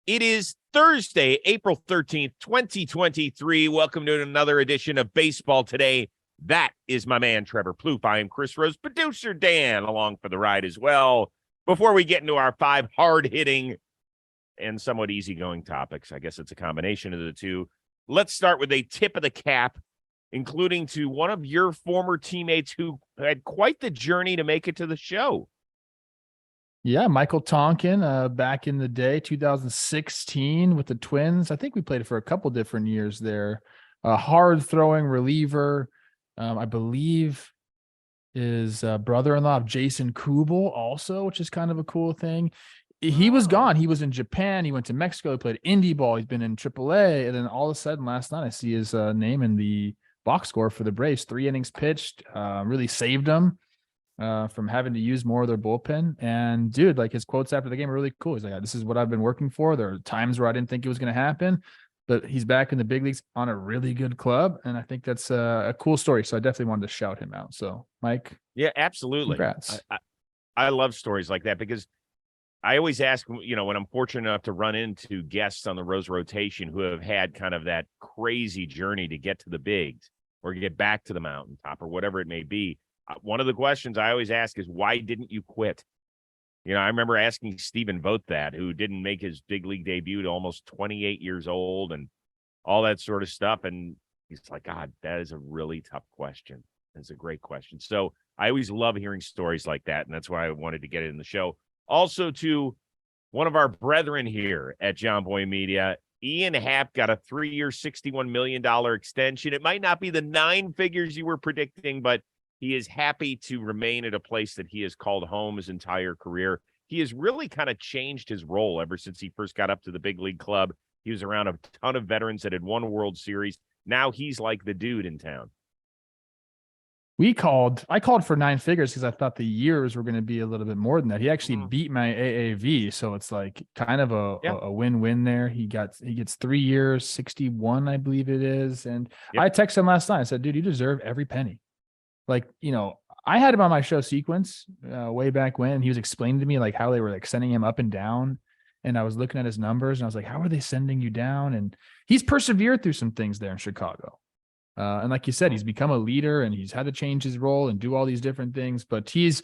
It is Thursday, April 13th, 2023. Welcome to another edition of Baseball Today. That is my man, Trevor Plouffe. I am Chris Rose, producer Dan, along for the ride as well. Before we get into our 5 hard-hitting and somewhat easygoing topics, I guess it's a combination of the two, let's start with a tip of the cap, including to one of your former teammates who had quite the journey to make it to the show. Yeah, Michael Tonkin, back in the day, 2016 with the Twins. I think we played it for a couple different years there. A hard-throwing reliever, I believe is brother-in-law of Jason Kubel also, which is kind of a cool thing. He was gone. He was in Japan. He went to Mexico. He played indie ball. He's been in AAA. And then all of a sudden last night, I see his name in the box score for the Braves. 3 innings pitched, really saved him from having to use more of their bullpen. And dude, like his quotes after the game are really cool. He's like, this is what I've been working for. There are times where I didn't think it was going to happen, but he's back in the big leagues on a really good club. And I think that's a cool story. So I definitely wanted to shout him out. So Mike. Yeah, absolutely. Congrats. I love stories like that because I always ask, when I'm fortunate enough to run into guests on the Rose rotation who have had kind of that crazy journey to get to the bigs or get back to the mountaintop or whatever it may be. One of the questions I always ask is, why didn't you quit? I remember asking Stephen Vogt that, who didn't make his big league debut to almost 28 years old and all that sort of stuff. And he's like, God, that is a really tough question. It's a great question. So I always love hearing stories like that. And that's why I wanted to get it in the show. Also to one of our brethren here at John Boy Media, Ian Happ got a 3-year, $61 million extension. It might not be the 9 figures you were predicting, but he is happy to remain at a place that he has called home his entire career. He has really kind of changed his role ever since he first got up to the big league club. He was around a ton of veterans that had won World Series. Now he's like the dude in town. I called for 9 figures because I thought the years were going to be a little bit more than that. He actually beat my AAV. So it's like kind of a win-win there. He gets 3 years, 61, I believe it is. And I texted him last night. I said, dude, you deserve every penny. Like, I had him on my show Sequence way back when, and he was explaining to me like how they were like sending him up and down. And I was looking at his numbers and I was like, how are they sending you down? And he's persevered through some things there in Chicago. And like you said, he's become a leader and he's had to change his role and do all these different things, but he's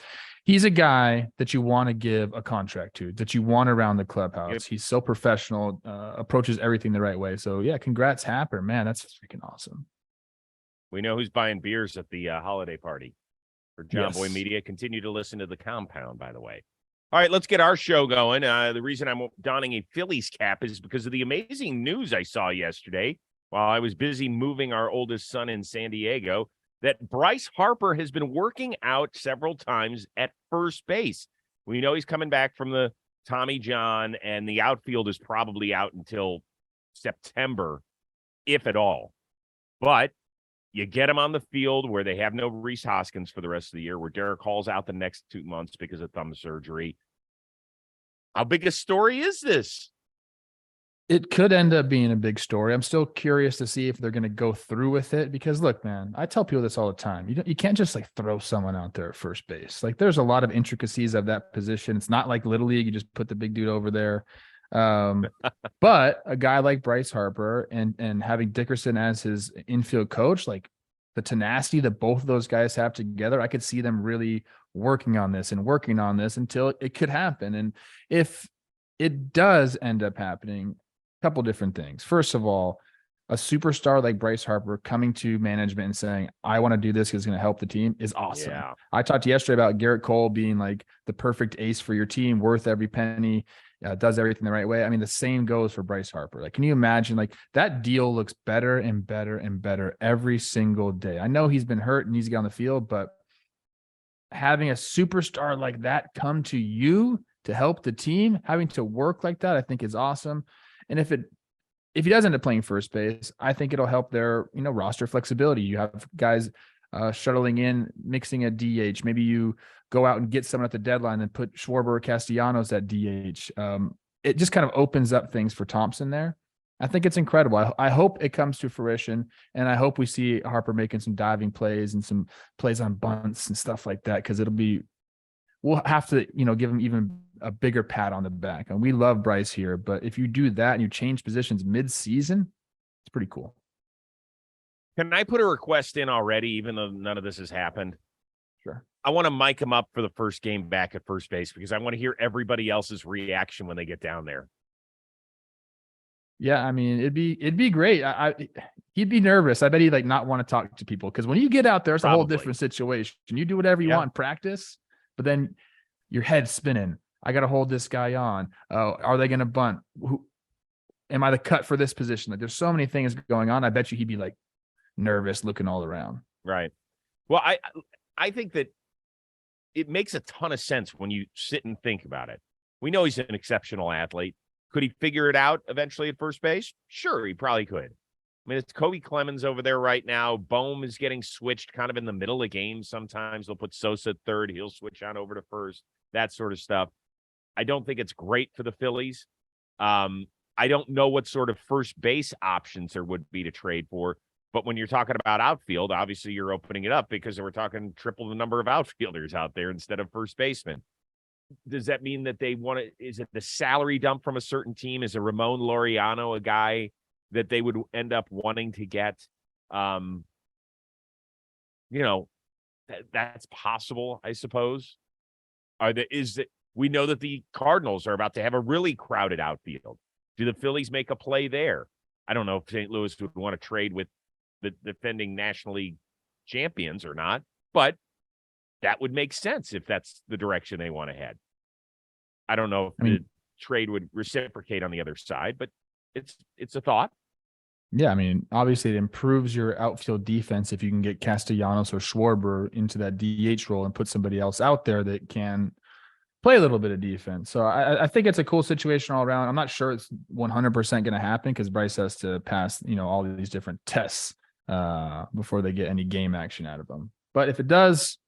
a guy that you want to give a contract to, that you want around the clubhouse. Yep. He's so professional, approaches everything the right way. So yeah, congrats Happer, man. That's freaking awesome. We know who's buying beers at the holiday party for John Boy Media. Continue to listen to The Compound, by the way. All right, let's get our show going. The reason I'm donning a Phillies cap is because of the amazing news I saw yesterday while I was busy moving our oldest son in San Diego, that Bryce Harper has been working out several times at first base. We know he's coming back from the Tommy John, and the outfield is probably out until September, if at all. But you get him on the field where they have no Rhys Hoskins for the rest of the year, where Derek Hall's out the next 2 months because of thumb surgery. How big a story is this? It could end up being a big story. I'm still curious to see if they're going to go through with it because, look, man, I tell people this all the time. You can't just like throw someone out there at first base. Like there's a lot of intricacies of that position. It's not like Little League. You just put the big dude over there. But a guy like Bryce Harper and having Dickerson as his infield coach, like the tenacity that both of those guys have together, I could see them really working on this until it could happen. And if it does end up happening, a couple different things. First of all, a superstar like Bryce Harper coming to management and saying, I want to do this because it's going to help the team is awesome. Yeah. I talked yesterday about Garrett Cole being like the perfect ace for your team, worth every penny. Does everything the right way. I mean, the same goes for Bryce Harper. Like, can you imagine like that deal looks better and better and better every single day. I know he's been hurt and needs to get on the field, but having a superstar like that come to you to help the team, having to work like that, I think is awesome. And if he does end up playing first base, I think it'll help their, roster flexibility. You have guys shuttling in, mixing a DH. Maybe you go out and get someone at the deadline and put Schwarber or Castellanos at DH. It just kind of opens up things for Thompson there. I think it's incredible. I hope it comes to fruition, and I hope we see Harper making some diving plays and some plays on bunts and stuff like that, because we'll have to, give him even a bigger pat on the back. And we love Bryce here, but if you do that and you change positions mid-season, it's pretty cool. Can I put a request in already, even though none of this has happened? Sure. I want to mic him up for the first game back at first base because I want to hear everybody else's reaction when they get down there. Yeah, I mean, it'd be great. He'd be nervous. I bet he'd like not want to talk to people because when you get out there, it's a whole different situation. You do whatever you want in practice, but then your head's spinning. I got to hold this guy on. Are they going to bunt? Am I the cut for this position? Like, there's so many things going on. I bet you he'd be like nervous, looking all around. Right. Well, I think that it makes a ton of sense when you sit and think about it. We know he's an exceptional athlete. Could he figure it out eventually at first base? Sure, he probably could. I mean, it's Kobe Clemens over there right now. Bohm is getting switched kind of in the middle of games. Sometimes they'll put Sosa at third. He'll switch on over to first, that sort of stuff. I don't think it's great for the Phillies. I don't know what sort of first base options there would be to trade for. But when you're talking about outfield, obviously you're opening it up because we're talking triple the number of outfielders out there instead of first basemen. Does that mean that they want to, is it the salary dump from a certain team? Is a Ramon Laureano a guy that they would end up wanting to get? That's possible, I suppose. We know that the Cardinals are about to have a really crowded outfield. Do the Phillies make a play there? I don't know if St. Louis would want to trade with the defending National League champions or not, but that would make sense if that's the direction they want to head. I don't know if the trade would reciprocate on the other side, but it's a thought. Yeah, I mean, obviously it improves your outfield defense if you can get Castellanos or Schwarber into that DH role and put somebody else out there that can play a little bit of defense. So I think it's a cool situation all around. I'm not sure it's 100% going to happen because Bryce has to pass, all these different tests before they get any game action out of them. But if it does,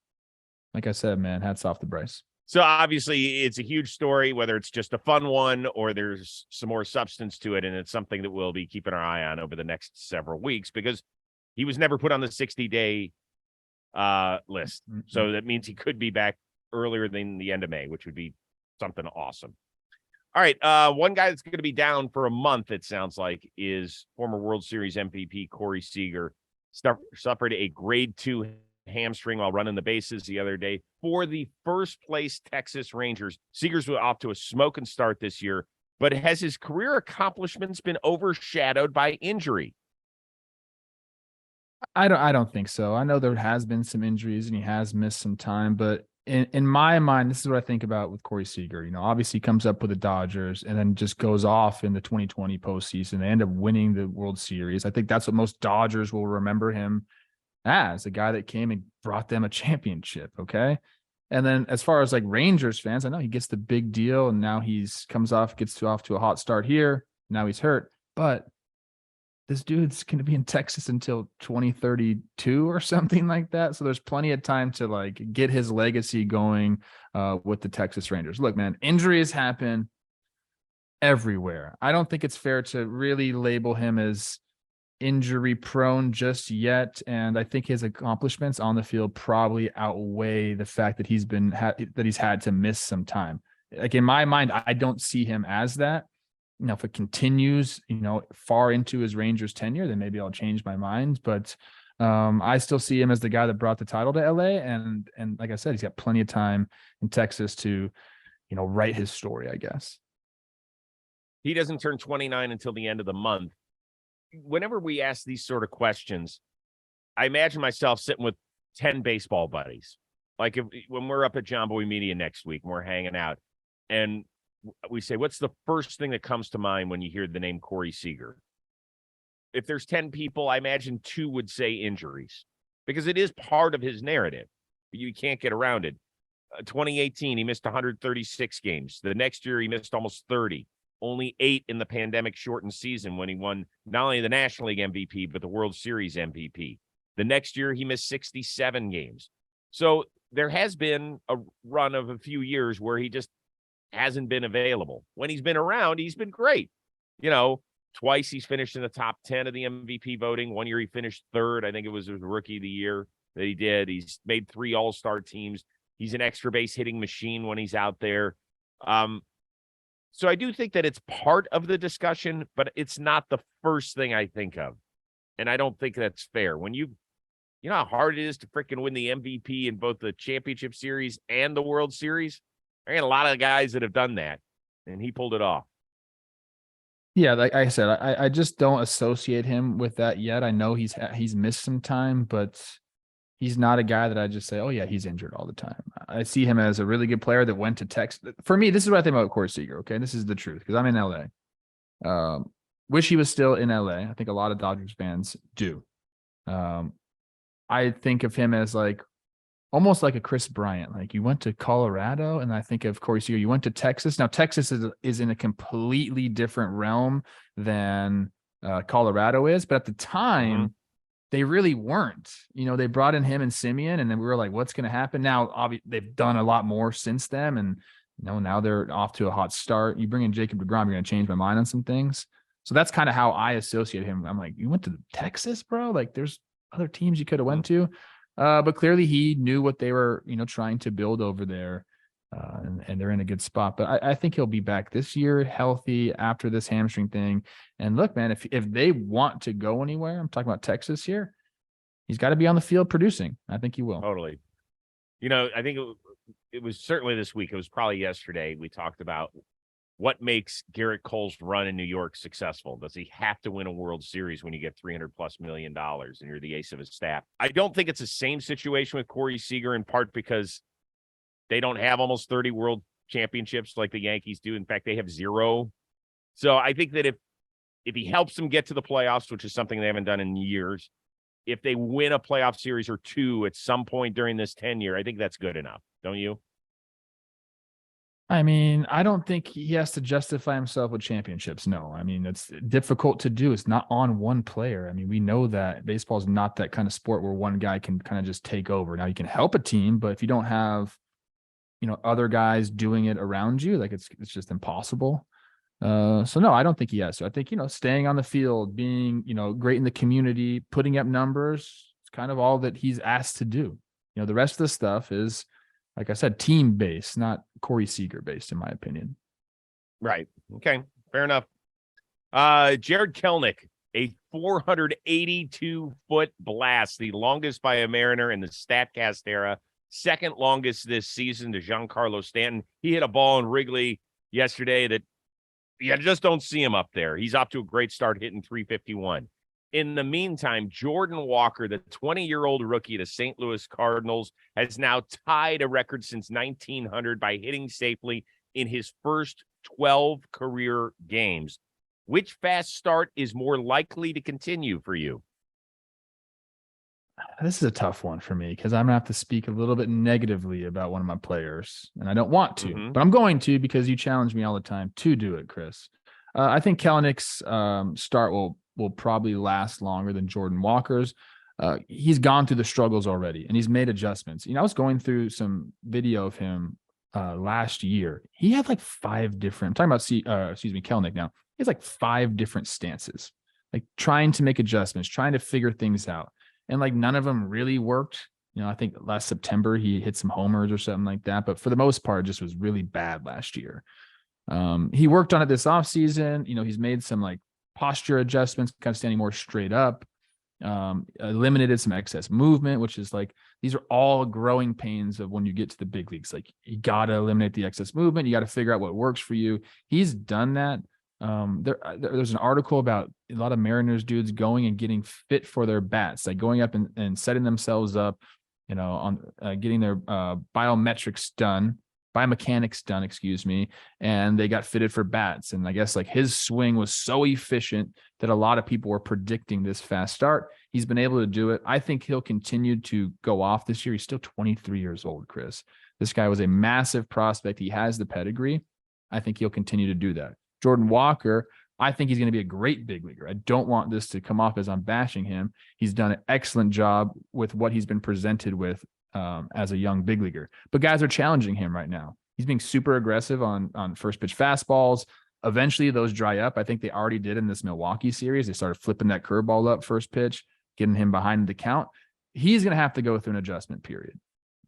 like I said, man, hats off to Bryce. So obviously it's a huge story, whether it's just a fun one or there's some more substance to it. And it's something that we'll be keeping our eye on over the next several weeks because he was never put on the 60-day list. Mm-hmm. So that means he could be back earlier than the end of May, which would be something awesome. All right. One guy that's going to be down for a month, it sounds like, is former World Series MVP Corey Seager. Suffered a grade 2 hamstring while running the bases the other day for the first place Texas Rangers. Seager's off to a smoking start this year, but has his career accomplishments been overshadowed by injury? I don't think so. I know there has been some injuries and he has missed some time, but in my mind, this is what I think about with Corey Seager. Obviously he comes up with the Dodgers and then just goes off in the 2020 postseason. They end up winning the World Series. I think that's what most Dodgers will remember him as, a guy that came and brought them a championship. Okay. And then as far as like Rangers fans, I know he gets the big deal and now gets off to a hot start here. Now he's hurt, but this dude's going to be in Texas until 2032 or something like that. So there's plenty of time to like get his legacy going with the Texas Rangers. Look, man, injuries happen everywhere. I don't think it's fair to really label him as injury prone just yet. And I think his accomplishments on the field probably outweigh the fact that he's had to miss some time. Like in my mind, I don't see him as that. If it continues, far into his Rangers tenure, then maybe I'll change my mind. But I still see him as the guy that brought the title to LA. And like I said, he's got plenty of time in Texas to, write his story, I guess. He doesn't turn 29 until the end of the month. Whenever we ask these sort of questions, I imagine myself sitting with 10 baseball buddies. Like when we're up at John Boy Media next week and we're hanging out and we say, what's the first thing that comes to mind when you hear the name Corey Seager? If there's 10 people, I imagine 2 would say injuries because it is part of his narrative. You can't get around it. 2018, he missed 136 games. The next year, he missed almost 30. Only 8 in the pandemic shortened season when he won not only the National League MVP, but the World Series MVP. The next year, he missed 67 games. So there has been a run of a few years where he just hasn't been available. When he's been around, he's been great. Twice he's finished in the top 10 of the MVP voting. One year he finished 3rd. I think it was his rookie of the year that he did. He's made 3 all-star teams. He's an extra base hitting machine when he's out there. So I do think that it's part of the discussion, but it's not the first thing I think of. And I don't think that's fair. When you know how hard it is to freaking win the MVP in both the championship series and the World Series? I got a lot of guys that have done that, and he pulled it off. Yeah, like I said, I just don't associate him with that yet. I know he's missed some time, but he's not a guy that I just say, oh yeah, he's injured all the time. I see him as a really good player that went to Texas. For me, this is what I think about Corey Seager. Okay, this is the truth because I'm in LA. Wish he was still in LA. I think a lot of Dodgers fans do. I think of him as like almost like a Chris Bryant. Like you went to Colorado, and I think of Corey Seager. You went to Texas. Now Texas is in a completely different realm than Colorado is, but at the time they really weren't. You know, they brought in him and Simeon, and then we were like, what's going to happen? Now, obviously, they've done a lot more since then, and now they're off to a hot start. You bring in Jacob deGrom, you're going to change my mind on some things. So that's kind of how I associate him. I'm like, you went to Texas, bro? Like there's other teams you could have went to. But clearly he knew what they were, trying to build over there. And they're in a good spot. But I think he'll be back this year, healthy after this hamstring thing. And look, man, if they want to go anywhere, I'm talking about Texas here, he's got to be on the field producing. I think he will. Totally. I think it was certainly this week. It was probably yesterday. We talked about what makes Garrett Cole's run in New York successful. Does he have to win a World Series when you get $300+ million and you're the ace of his staff? I don't think it's the same situation with Corey Seager, in part because they don't have almost 30 world championships like the Yankees do. In fact, they have 0. So I think that if he helps them get to the playoffs, which is something they haven't done in years, if they win a playoff series or 2 at some point during this tenure, I think that's good enough. Don't you? I mean, I don't think he has to justify himself with championships. No, I mean, it's difficult to do. It's not on one player. I mean, we know that baseball is not that kind of sport where one guy can kind of just take over. Now you can help a team, but if you don't have, other guys doing it around you, like it's just impossible. So no, I don't think he has to. I think, staying on the field, being, great in the community, putting up numbers, it's kind of all that he's asked to do. The rest of the stuff is, like I said, team based, not Corey Seager based, in my opinion. Right. Okay. Fair enough. Jarred Kelenic, a 482-foot blast, the longest by a Mariner in the StatCast era, second longest this season to Giancarlo Stanton. He hit a ball in Wrigley yesterday that you just don't see him up there. He's off to a great start hitting 351. In the meantime, Jordan Walker, the 20-year-old rookie of the St. Louis Cardinals, has now tied a record since 1900 by hitting safely in his first 12 career games. Which fast start is more likely to continue for you? This is a tough one for me because I'm going to have to speak a little bit negatively about one of my players, and I don't want to, but I'm going to because you challenge me all the time to do it, Chris. I think Kelenic's start will probably last longer than Jordan Walker's. He's gone through the struggles already, and he's made adjustments. I was going through some video of him last year. He had like 5 different, I'm talking about, Kelenic now. He has like 5 different stances, like trying to make adjustments, trying to figure things out. And like none of them really worked. I think last September he hit some homers or something like that. But for the most part, it just was really bad last year. He worked on it this offseason. He's made some like posture adjustments, kind of standing more straight up, eliminated some excess movement, which is like, these are all growing pains of when you get to the big leagues. Like you got to eliminate the excess movement. You got to figure out what works for you. He's done that. There's an article about a lot of Mariners dudes going and getting fit for their bats, like going up and setting themselves up, on getting their biomechanics done, and they got fitted for bats. And I guess like his swing was so efficient that a lot of people were predicting this fast start. He's been able to do it. I think he'll continue to go off this year. He's still 23 years old, Chris. This guy was a massive prospect. He has the pedigree. I think he'll continue to do that. Jordan Walker, I think he's going to be a great big leaguer. I don't want this to come off as I'm bashing him. He's done an excellent job with what he's been presented with as a young big leaguer. But guys are challenging him right now. He's being super aggressive on first pitch fastballs. Eventually, those dry up. I think they already did in this Milwaukee series. They started flipping that curveball up first pitch, getting him behind the count. He's going to have to go through an adjustment period.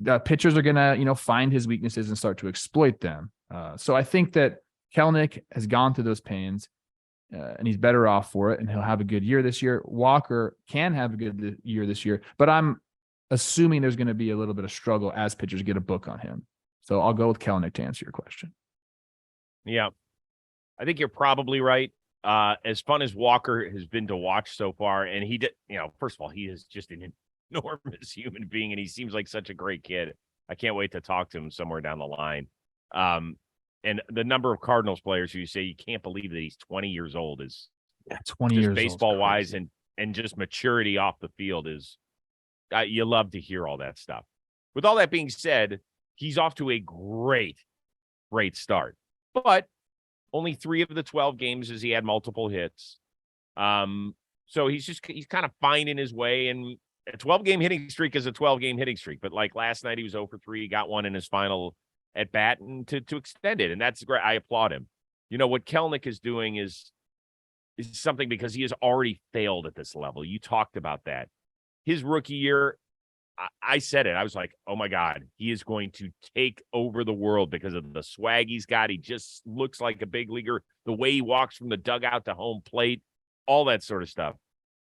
The pitchers are going to, find his weaknesses and start to exploit them. So I think that Kelenic has gone through those pains, and he's better off for it, and he'll have a good year this year. Walker can have a good year this year, but I'm assuming there's going to be a little bit of struggle as pitchers get a book on him. So I'll go with Kelenic to answer your question. Yeah, I think you're probably right. As fun as Walker has been to watch so far, and he did, first of all, he is just an enormous human being, and he seems like such a great kid. I can't wait to talk to him somewhere down the line. And the number of Cardinals players who you say you can't believe that he's 20 years old is 20 years baseball wise and just maturity off the field is you love to hear all that stuff. With all that being said, he's off to a great start, but only 3 of the 12 games as he had multiple hits. So he's kind of finding his way, and a 12-game hitting streak is a 12-game hitting streak. But like last night, he was 0 for 3, he got one in his final at bat and to extend it. And that's great. I applaud him. What Kelenic is doing is something because he has already failed at this level. You talked about that. His rookie year, I said it. I was like, oh my God, he is going to take over the world because of the swag he's got. He just looks like a big leaguer. The way he walks from the dugout to home plate, all that sort of stuff.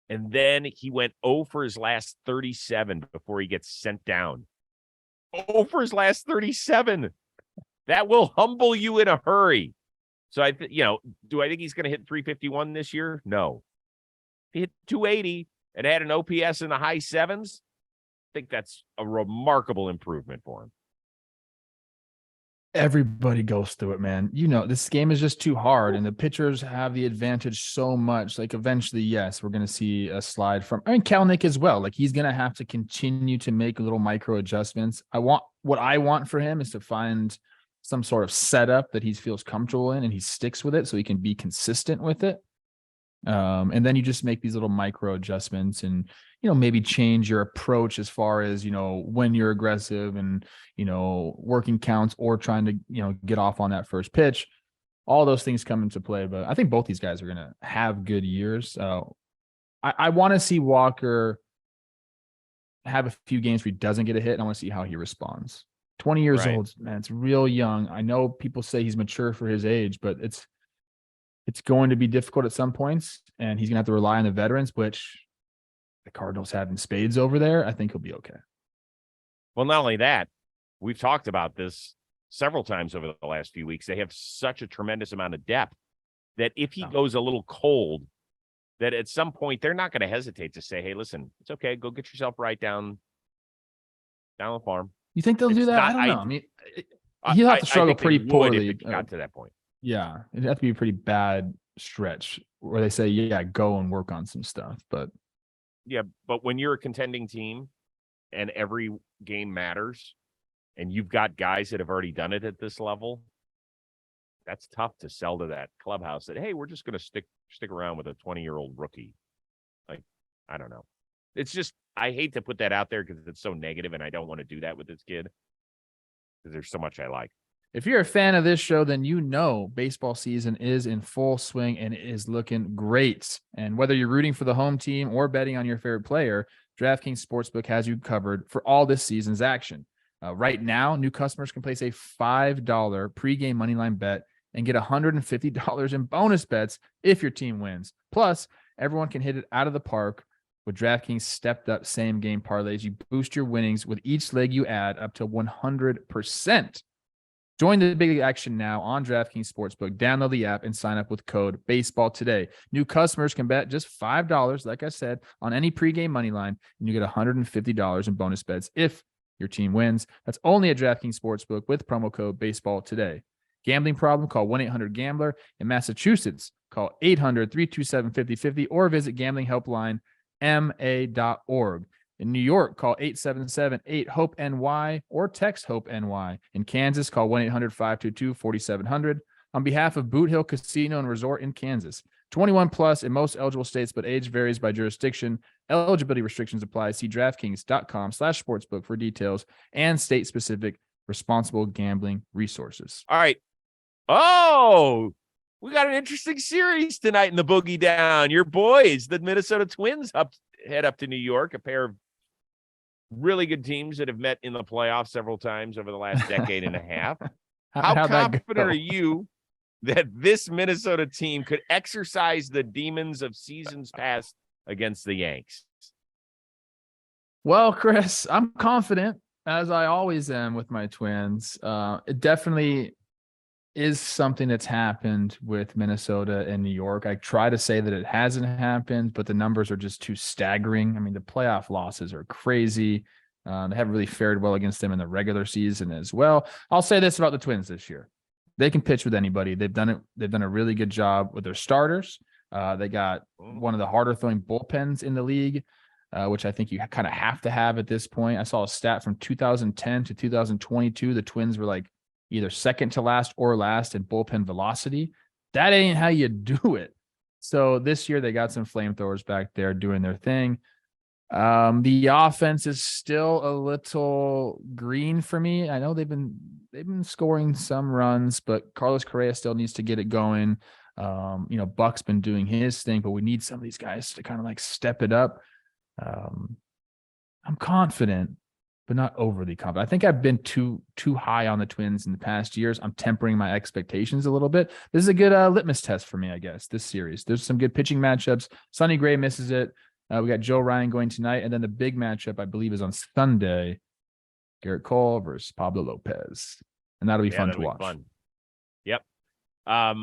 And then he went 0 for his last 37 before he gets sent down. 0 for his last 37. That will humble you in a hurry. So do I think he's going to hit 351 this year? No. If he hit 280 and had an OPS in the high 7s, I think that's a remarkable improvement for him. Everybody goes through it, man. This game is just too hard, and the pitchers have the advantage so much. Like, eventually, yes, we're going to see a slide from Kelenic as well. Like, he's going to have to continue to make little micro adjustments. What I want for him is to find some sort of setup that he feels comfortable in and he sticks with it so he can be consistent with it. And then you just make these little micro adjustments and, maybe change your approach as far as, when you're aggressive and, working counts or trying to, get off on that first pitch. All those things come into play, but I think both these guys are going to have good years. I want to see Walker have a few games where he doesn't get a hit, and I want to see how he responds. 20 years old, man, it's real young. I know people say he's mature for his age, but it's going to be difficult at some points, and he's going to have to rely on the veterans, which the Cardinals have in spades over there. I think he'll be okay. Well, not only that, we've talked about this several times over the last few weeks. They have such a tremendous amount of depth that if he goes a little cold, that at some point they're not going to hesitate to say, hey, listen, it's okay. Go get yourself right down the farm. You think they'll do that? I don't know. I mean, he'll have to struggle pretty poorly. If it got to that point. Yeah, it'd have to be a pretty bad stretch where they say, yeah, go and work on some stuff. But when you're a contending team and every game matters and you've got guys that have already done it at this level, that's tough to sell to that clubhouse that, hey, we're just going to stick around with a 20-year-old rookie. Like, I don't know. It's just, I hate to put that out there because it's so negative, and I don't want to do that with this kid because there's so much I like. If you're a fan of this show, then baseball season is in full swing and it is looking great. And whether you're rooting for the home team or betting on your favorite player, DraftKings Sportsbook has you covered for all this season's action. Right now, new customers can place a $5 pregame moneyline bet and get $150 in bonus bets if your team wins. Plus, everyone can hit it out of the park with DraftKings stepped-up same-game parlays. You boost your winnings with each leg you add up to 100%. Join the big action now on DraftKings Sportsbook. Download the app and sign up with code BASEBALL today. New customers can bet just $5, like I said, on any pregame money line, and you get $150 in bonus bets if your team wins. That's only at DraftKings Sportsbook with promo code BASEBALL today. Gambling problem? Call 1-800-GAMBLER. In Massachusetts, call 800-327-5050 or visit gamblinghelpline.ma.org. In New York, call 877-8-HOPE-NY or text HOPE-NY. In Kansas, call 1-800-522-4700. On behalf of Boot Hill Casino and Resort in Kansas, 21 plus in most eligible states, but age varies by jurisdiction. Eligibility restrictions apply. See DraftKings.com/sportsbook for details and state-specific responsible gambling resources. All right. Oh, we got an interesting series tonight in the Boogie Down. Your boys, the Minnesota Twins, head up to New York, a pair of really good teams that have met in the playoffs several times over the last decade and a half. How how'd that confident go? are you that this Minnesota team could exercise the demons of seasons past against the Yanks? Well, Chris, I'm confident, as I always am with my Twins. It definitely is something that's happened with Minnesota and New York. I try to say that it hasn't happened, but the numbers are just too staggering. I mean, the playoff losses are crazy. They haven't really fared well against them in the regular season as well. I'll say this about the Twins this year. They can pitch with anybody. They've done it. They've done a really good job with their starters. They got one of the harder throwing bullpens in the league, which I think you kind of have to have at this point. I saw a stat from 2010 to 2022. The Twins were like either second to last or last in bullpen velocity. That ain't how you do it. So this year they got some flamethrowers back there doing their thing. The offense is still a little green for me. I know they've been scoring some runs, but Carlos Correa still needs to get it going. Buck's been doing his thing, but we need some of these guys to kind of like step it up. I'm confident, but not overly confident. I think I've been too high on the Twins in the past years. I'm tempering my expectations a little bit. This is a good litmus test for me, I guess, this series. There's some good pitching matchups. Sonny Gray misses it. We got Joe Ryan going tonight, and then the big matchup, I believe, is on Sunday. Garrett Cole versus Pablo Lopez, and that'll be fun to watch. Fun. Yep. I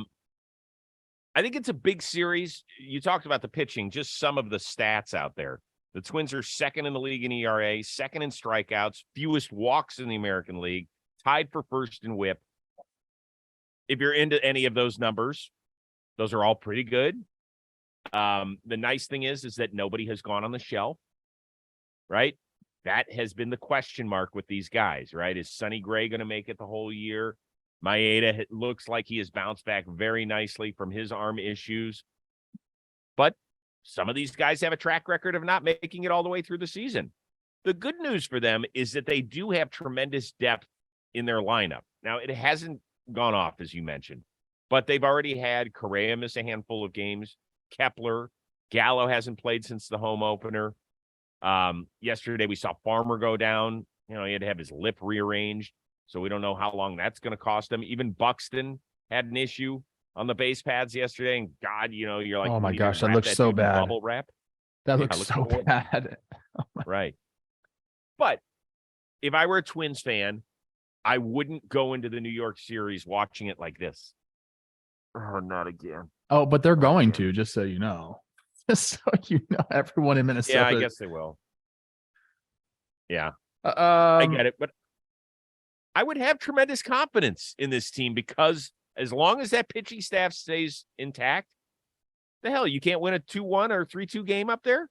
think it's a big series. You talked about the pitching, just some of the stats out there. The Twins are second in the league in ERA, second in strikeouts, fewest walks in the American League, tied for first in WHIP. If you're into any of those numbers, those are all pretty good. The nice thing is that nobody has gone on the shelf, right? That has been the question mark with these guys, right? Is Sonny Gray going to make it the whole year? Maeda looks like he has bounced back very nicely from his arm issues. But some of these guys have a track record of not making it all the way through the season. The good news for them is that they do have tremendous depth in their lineup. Now, it hasn't gone off, as you mentioned, but they've already had Correa miss a handful of games. Kepler, Gallo hasn't played since the home opener. Yesterday we saw Farmer go down. He had to have his lip rearranged, so we don't know how long that's going to cost him. Even Buxton had an issue on the base pads yesterday, and God, you're like, oh my gosh, that looks so bad. Bubble wrap. That looks so bad. Right. But if I were a Twins fan, I wouldn't go into the New York series watching it like this. Oh, not again. Oh, but they're going to, just so you know. Just so you know, everyone in Minnesota. Yeah, I guess they will. Yeah. I get it. But I would have tremendous confidence in this team because as long as that pitching staff stays intact, the hell, you can't win a 2-1 or 3-2 game up there?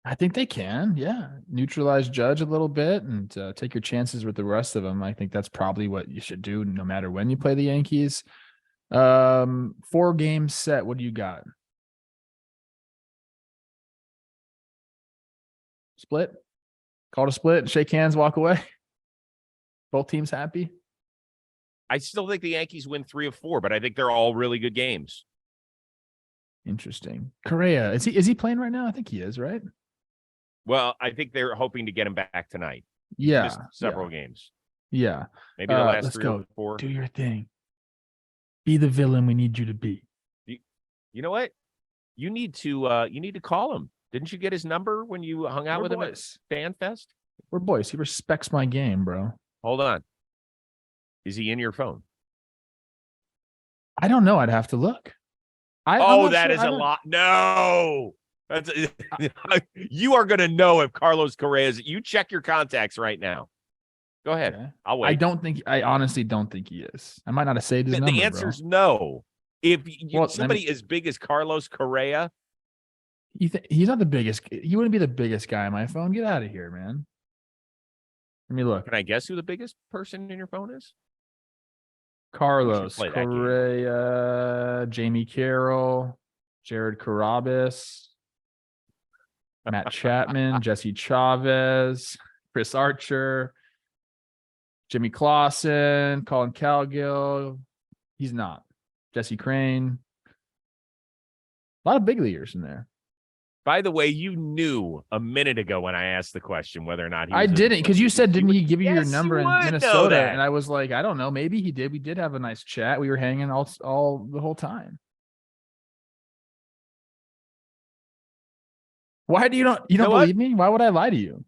I think they can, yeah. Neutralize Judge a little bit and take your chances with the rest of them. I think that's probably what you should do no matter when you play the Yankees. 4-game set. What do you got? Split? Call it a split, shake hands, walk away. Both teams happy? I still think the Yankees win 3 of 4, but I think they're all really good games. Interesting. Correa, is he playing right now? I think he is, right? Well, I think they're hoping to get him back tonight. Yeah. Missed several games. Yeah. Maybe the last let's 3 go. or 4. Do your thing. Be the villain we need you to be. You know what? You need to call him. Didn't you get his number when you hung out with him at Fan Fest? We're boys. He respects my game, bro. Hold on. Is he in your phone? I don't know. I'd have to look. That is a lot. No. You are going to know if Carlos Correa is. You check your contacts right now. Go ahead. Okay. I'll wait. I honestly don't think he is. I might not have saved his number. The answer's no. If somebody as big as Carlos Correa. He's not the biggest. He wouldn't be the biggest guy on my phone. Get out of here, man. Let me look. Can I guess who the biggest person in your phone is? Carlos Correa, Jamie Carroll, Jared Carabas, Matt Chapman, Jesse Chavez, Chris Archer, Jimmy Clausen, Colin Cowgill. He's not. Jesse Crane. A lot of big leaguers in there. By the way, you knew a minute ago when I asked the question whether or not he was I didn't, because you said, didn't he give you your Yes, number you in would know Minnesota? that. And I was like, I don't know. Maybe he did. We did have a nice chat. We were hanging all the whole time. Why do you don't know what? believe me? Why would I lie to you?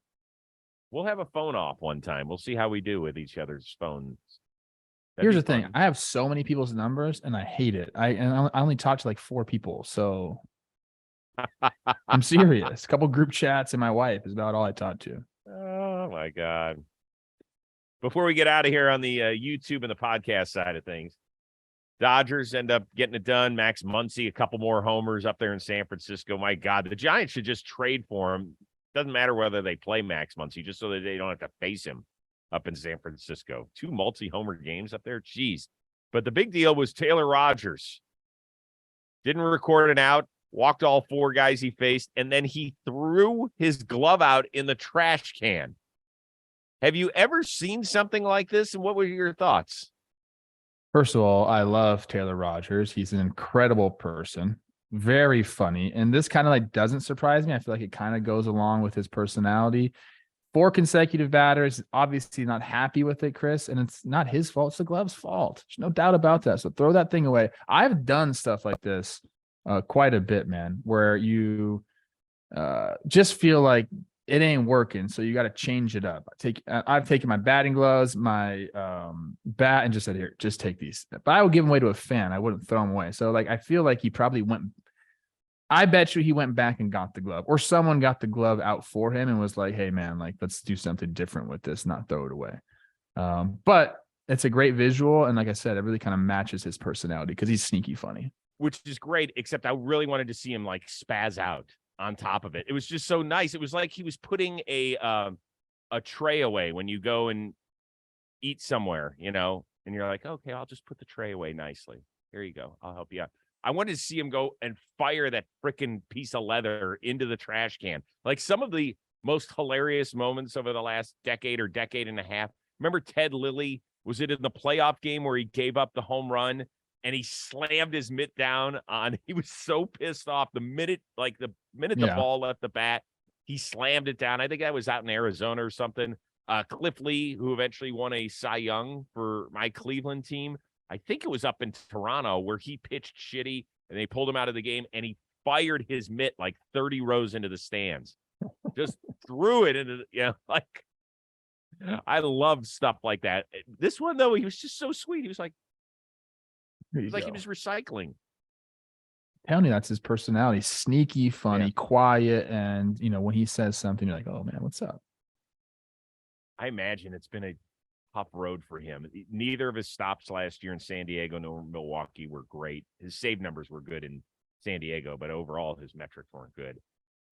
We'll have a phone off one time. We'll see how we do with each other's phones. That'd Here's be the thing. fun. I have so many people's numbers and I hate it. I only talk to like 4 people. So I'm serious. A couple group chats and my wife is about all I talk to. Oh my God. Before we get out of here on the YouTube and the podcast side of things, Dodgers end up getting it done. Max Muncy, a couple more homers up there in San Francisco. My God, the Giants should just trade for him. Doesn't matter whether they play Max Muncy, just so that they don't have to face him up in San Francisco. 2 multi-homer games up there. Jeez. But the big deal was Taylor Rogers. Didn't record an out, walked all 4 guys he faced, and then he threw his glove out in the trash can. Have you ever seen something like this? And what were your thoughts? First of all, I love Taylor Rogers. He's an incredible person, very funny. And this kind of like doesn't surprise me. I feel like it kind of goes along with his personality. 4 consecutive batters, obviously not happy with it, Chris. And it's not his fault. It's the glove's fault. There's no doubt about that. So throw that thing away. I've done stuff like this quite a bit, man, where you just feel like it ain't working, so you got to change it up. I've taken my batting gloves, my bat, and just said, here, just take these. But I would give them away to a fan. I wouldn't throw them away. So like, I feel like he probably went. I bet you he went back and got the glove, or someone got the glove out for him and was like, hey man, like let's do something different with this, not throw it away. But it's a great visual, and like I said, it really kind of matches his personality because he's sneaky funny. Which is great, except I really wanted to see him like spaz out on top of it. It was just so nice. It was like he was putting a tray away when you go and eat somewhere, you know, and you're like, okay, I'll just put the tray away nicely. Here you go. I'll help you out. I wanted to see him go and fire that freaking piece of leather into the trash can. Like some of the most hilarious moments over the last decade or decade and a half. Remember Ted Lilly? Was it in the playoff game where he gave up the home run and he slammed his mitt down on? He was so pissed off the minute the ball left the bat, he slammed it down. I think that was out in Arizona or something. Cliff Lee, who eventually won a Cy Young for my Cleveland team, I think it was up in Toronto where he pitched shitty and they pulled him out of the game and he fired his mitt like 30 rows into the stands. Just threw it into like, I love stuff like that. This one, though, he was just so sweet. He was like, he was recycling. Telling you, that's his personality. Sneaky, funny, quiet, and you know, when he says something, you're like, oh man, what's up? I imagine it's been a tough road for him. Neither of his stops last year in San Diego nor Milwaukee were great. His save numbers were good in San Diego, but overall his metrics weren't good.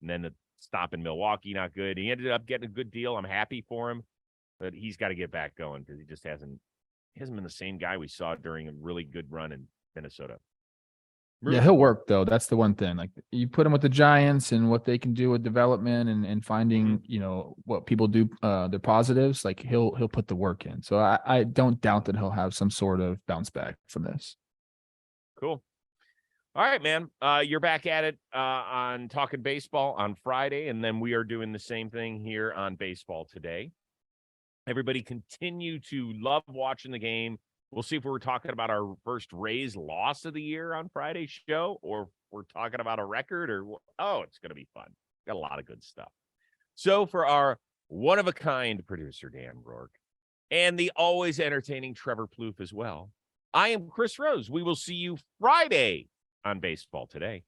And then the stop in Milwaukee, not good. He ended up getting a good deal. I'm happy for him, but he's got to get back going because he just hasn't been the same guy we saw during a really good run in Minnesota. Yeah, he'll work though. That's the one thing. Like you put him with the Giants and what they can do with development and finding, you know, what people do, their positives. Like he'll put the work in. So I don't doubt that he'll have some sort of bounce back from this. Cool. All right, man. You're back at it on Talking Baseball on Friday, and then we are doing the same thing here on Baseball Today. Everybody continue to love watching the game. We'll see if we're talking about our first Rays loss of the year on Friday's show, or if we're talking about a record, or it's going to be fun. Got a lot of good stuff. So for our one-of-a-kind producer, Dan Rourke, and the always entertaining Trevor Plouffe as well, I am Chris Rose. We will see you Friday on Baseball Today.